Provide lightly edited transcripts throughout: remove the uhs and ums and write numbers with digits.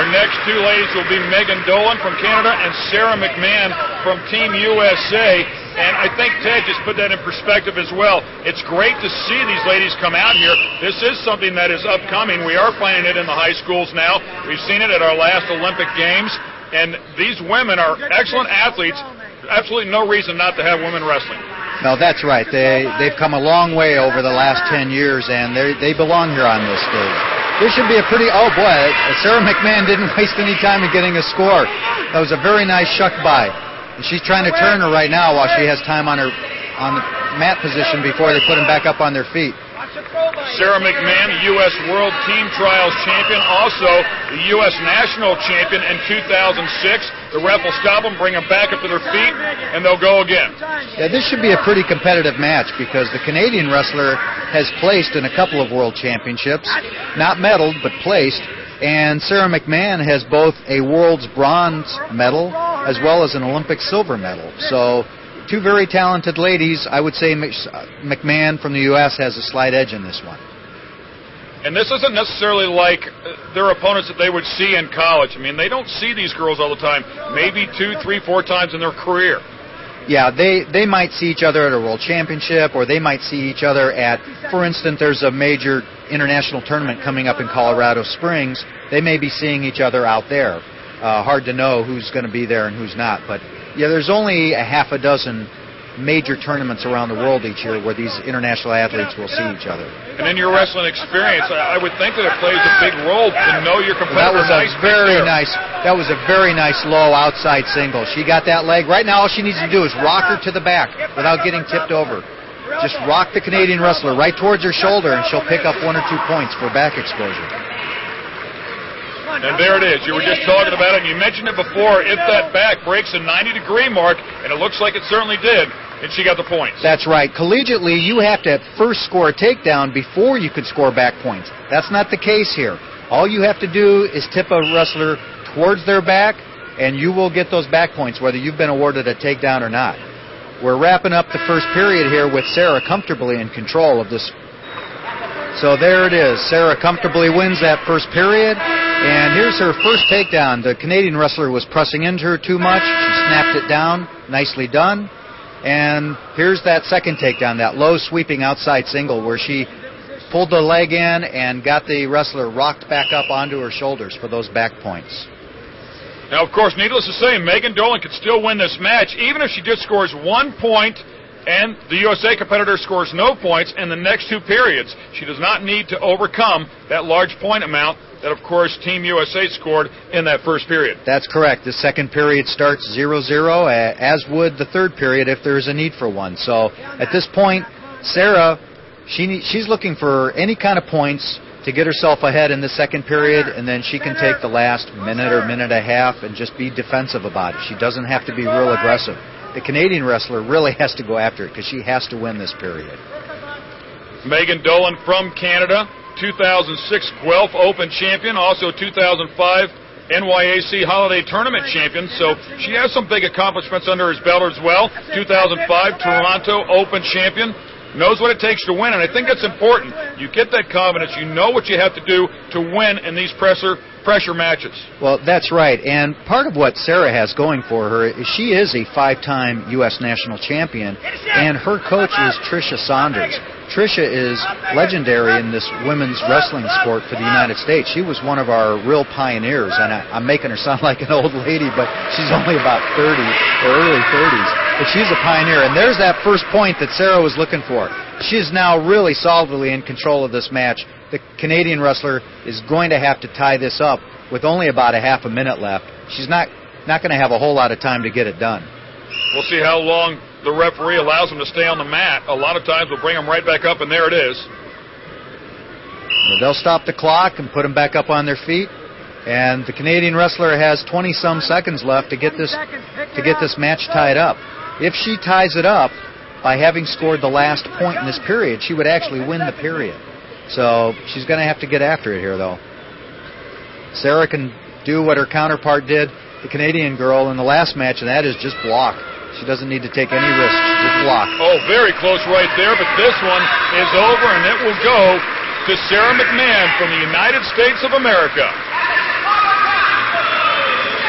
Our next two ladies will be Megan Dolan from Canada and Sara McMann from Team USA. And I think Ted just put that in perspective as well. It's great to see these ladies come out here. This is something that is upcoming. We are playing it in the high schools now. We've seen it at our last Olympic Games. And these women are excellent athletes. Absolutely no reason not to have women wrestling. No, that's right. They've come a long way over the last 10 years, and they belong here on this stage. This should be a pretty, oh boy, Sara McMann didn't waste any time in getting a score. That was a very nice shuck by. And she's trying to turn her right now while she has time on the mat position before they put them back up on their feet. Sara McMann, U.S. World Team Trials champion, also the U.S. National champion in 2006. The ref will stop them, bring them back up to their feet, and they'll go again. Yeah, this should be a pretty competitive match because the Canadian wrestler has placed in a couple of world championships, not medaled, but placed. And Sara McMann has both a world's bronze medal as well as an Olympic silver medal. So two very talented ladies. I would say McMann from the U.S. has a slight edge in this one. And this isn't necessarily like their opponents that they would see in college. I mean, they don't see these girls all the time, maybe 2, 3, 4 times in their career. Yeah, they might see each other at a world championship, or they might see each other at, for instance, there's a major international tournament coming up in Colorado Springs. They may be seeing each other out there. Hard to know who's going to be there and who's not. But, yeah, there's only a half a dozen major tournaments around the world each year where these international athletes will see each other. And in your wrestling experience, I would think that it plays a big role to know your competitor. That was That was a very nice low outside single. She got that leg. Right now all she needs to do is rock her to the back without getting tipped over. Just rock the Canadian wrestler right towards her shoulder and she'll pick up 1 or 2 points for back exposure. And there it is. You were just talking about it, and you mentioned it before. If that back breaks the 90-degree mark, and it looks like it certainly did, and she got the points. That's right. Collegiately, you have to first score a takedown before you could score back points. That's not the case here. All you have to do is tip a wrestler towards their back, and you will get those back points, whether you've been awarded a takedown or not. We're wrapping up the first period here with Sara comfortably in control of this. So there it is. Sara comfortably wins that first period. And here's her first takedown. The Canadian wrestler was pressing into her too much. She snapped it down. Nicely done. And here's that second takedown, that low sweeping outside single where she pulled the leg in and got the wrestler rocked back up onto her shoulders for those back points. Now, of course, needless to say, Megan Dolan could still win this match, even if she just scores 1 point and the USA competitor scores no points in the next 2 periods. She does not need to overcome that large point amount that, of course, Team USA scored in that first period. That's correct. The second period starts 0-0, as would the third period if there's a need for one. So at this point, Sara, she's looking for any kind of points to get herself ahead in the second period, and then she can take the last minute or minute and a half and just be defensive about it. She doesn't have to be real aggressive. The Canadian wrestler really has to go after it because she has to win this period. Megan Dolan from Canada, 2006 Guelph Open champion, also 2005 NYAC Holiday Tournament champion, so she has some big accomplishments under his belt as well. 2005 Toronto Open champion, knows what it takes to win, and I think that's important. You get that confidence, you know what you have to do to win in these pressure matches. Well, that's right, and part of what Sara has going for her is she is a 5-time U.S. national champion, and her coach is Tricia Saunders. Tricia is legendary in this women's wrestling sport for the United States. She was one of our real pioneers, and I'm making her sound like an old lady, but she's only about 30 or early 30s. But she's a pioneer, and there's that first point that Sara was looking for. She's now really solidly in control of this match. The Canadian wrestler is going to have to tie this up with only about a half a minute left. She's not going to have a whole lot of time to get it done. We'll see how long the referee allows them to stay on the mat. A lot of times we'll bring them right back up, and there it is. They'll stop the clock and put them back up on their feet. And the Canadian wrestler has 20-some seconds left to get this match tied up. If she ties it up by having scored the last point in this period, she would actually win the period. So she's going to have to get after it here, though. Sara can do what her counterpart did, the Canadian girl, in the last match, and that is just block. She doesn't need to take any risks, just block. Oh, very close right there, but this one is over, and it will go to Sara McMann from the United States of America.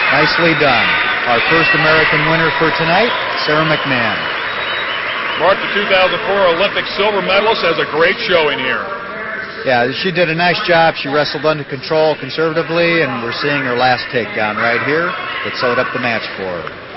Nicely done. Our first American winner for tonight, Sara McMann. Mark, the 2004 Olympic silver medalist, has a great showing here. Yeah, she did a nice job. She wrestled under control conservatively, and we're seeing her last takedown right here that sewed up the match for her.